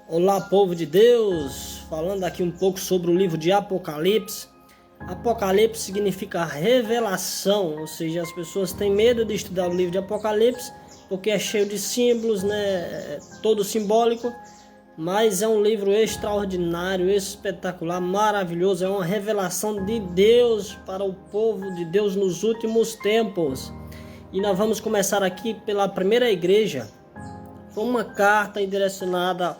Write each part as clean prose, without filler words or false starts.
Olá, povo de Deus! Falando aqui um pouco sobre o livro de Apocalipse. Apocalipse significa revelação, ou seja, as pessoas têm medo de estudar o livro de Apocalipse porque é cheio de símbolos, né? Todo simbólico, mas é um livro extraordinário, espetacular, maravilhoso. É uma revelação de Deus para o povo de Deus nos últimos tempos. E nós vamos começar aqui pela primeira igreja. Foi uma carta direcionada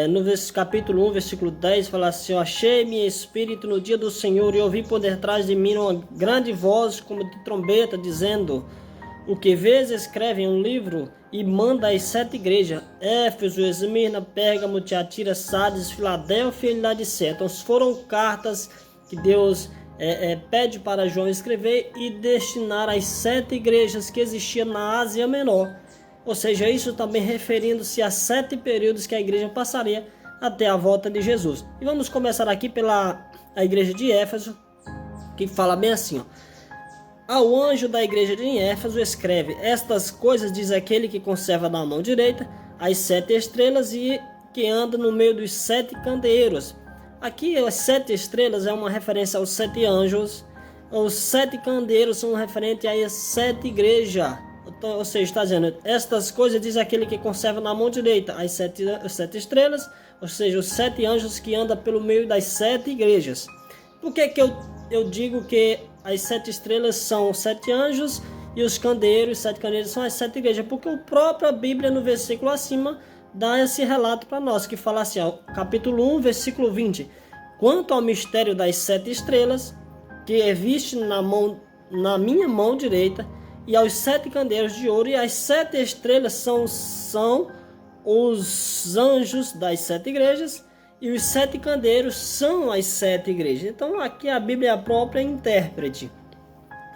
no capítulo 1, versículo 10, fala assim: eu achei meu espírito no dia do Senhor e ouvi por detrás de mim uma grande voz como de trombeta, dizendo: o que vês, escreve em um livro e manda às 7 igrejas: Éfeso, Esmirna, Pérgamo, Tiatira, Sardes, Filadélfia e Laodiceia. Então foram cartas que Deus pede para João escrever e destinar às 7 igrejas que existiam na Ásia Menor. Ou seja, isso também referindo-se a 7 períodos que a igreja passaria até a volta de Jesus. E vamos começar aqui pela igreja de Éfeso, que fala bem assim: ao anjo da igreja de Éfeso escreve: estas coisas diz aquele que conserva na mão direita as 7 estrelas e que anda no meio dos 7 candeeiros. Aqui as 7 estrelas é uma referência aos 7 anjos. Os 7 candeeiros são referentes às 7 igrejas. Então, ou seja, está dizendo: estas coisas diz aquele que conserva na mão direita as 7 estrelas, ou seja, os 7 anjos que andam pelo meio das 7 igrejas. Por que eu digo que as 7 estrelas são 7 anjos e os candeeiros, 7 candeeiros são as 7 igrejas? Porque a própria Bíblia, no versículo acima, dá esse relato para nós, que fala assim, ó, capítulo 1, versículo 20: quanto ao mistério das 7 estrelas, que é visto na minha mão direita, e aos 7 candeeiros de ouro, e as 7 estrelas são os anjos das 7 igrejas, e os 7 candeeiros são as 7 igrejas. Então aqui a Bíblia é a própria intérprete.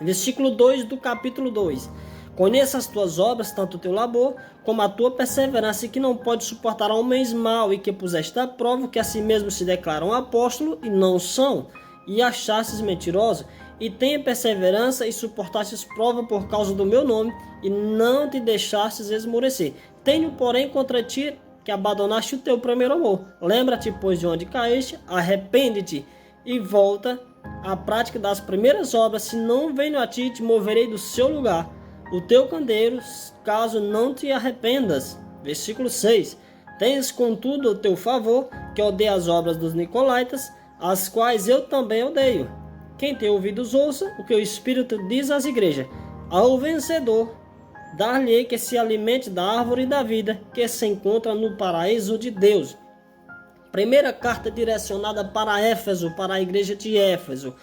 Versículo 2 do capítulo 2: conheça as tuas obras, tanto o teu labor, como a tua perseverança, e que não pode suportar homens mau, e que puseste à prova que a si mesmo se declaram apóstolo e não são, e achastes mentiroso, e tenha perseverança e suportastes prova por causa do meu nome, e não te deixastes esmorecer. Tenho, porém, contra ti que abandonaste o teu primeiro amor. Lembra-te, pois, de onde caíste, arrepende-te e volta à prática das primeiras obras, se não venho a ti, te moverei do seu lugar, o teu candeeiro, caso não te arrependas. Versículo 6: tens, contudo, o teu favor, que odeia as obras dos nicolaítas, as quais eu também odeio. Quem tem ouvidos ouça o que o Espírito diz às igrejas. Ao vencedor, dar-lhe que se alimente da árvore da vida, que se encontra no paraíso de Deus. Primeira carta direcionada para Éfeso, para a igreja de Éfeso.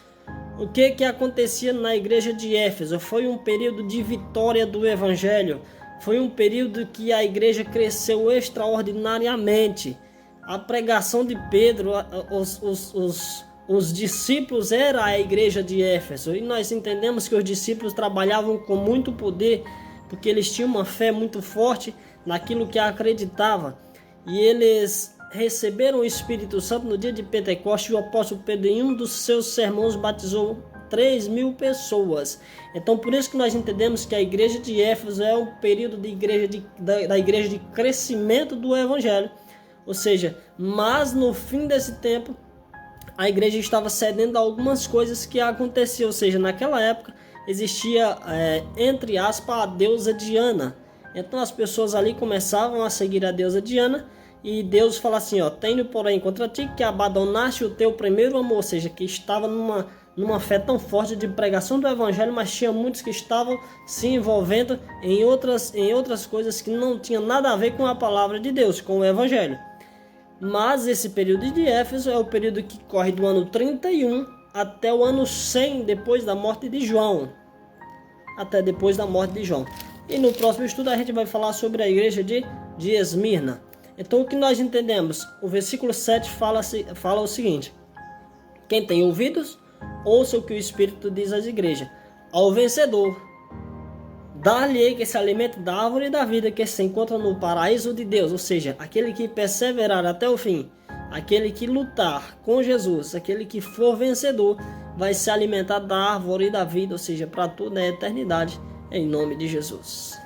O que acontecia na igreja de Éfeso? Foi um período de vitória do evangelho. Foi um período que a igreja cresceu extraordinariamente. A pregação de Pedro, os discípulos era a igreja de Éfeso, e nós entendemos que os discípulos trabalhavam com muito poder, porque eles tinham uma fé muito forte naquilo que acreditava, e eles receberam o Espírito Santo no dia de Pentecostes. E o apóstolo Pedro, em um dos seus sermões, batizou 3.000 pessoas. Então por isso que nós entendemos que a igreja de Éfeso é um período da igreja de crescimento do evangelho, ou seja, mas no fim desse tempo a igreja estava cedendo a algumas coisas que aconteciam. Ou seja, naquela época existia, entre aspas, a deusa Diana. Então as pessoas ali começavam a seguir a deusa Diana, e Deus fala assim: ó, tenho porém contra ti que abandonaste o teu primeiro amor. Ou seja, que estava numa fé tão forte de pregação do evangelho, mas tinha muitos que estavam se envolvendo em outras coisas que não tinham nada a ver com a palavra de Deus, com o evangelho. Mas esse período de Éfeso é o período que corre do ano 31 até o ano 100 depois da morte de João. Até depois da morte de João. E no próximo estudo a gente vai falar sobre a igreja de Esmirna. Então o que nós entendemos? O versículo 7 fala o seguinte: quem tem ouvidos, ouça o que o Espírito diz às igrejas. Ao vencedor, dar-lhe que se alimente da árvore da vida, que se encontra no paraíso de Deus. Ou seja, aquele que perseverar até o fim, aquele que lutar com Jesus, aquele que for vencedor, vai se alimentar da árvore da vida, ou seja, para toda a eternidade, em nome de Jesus.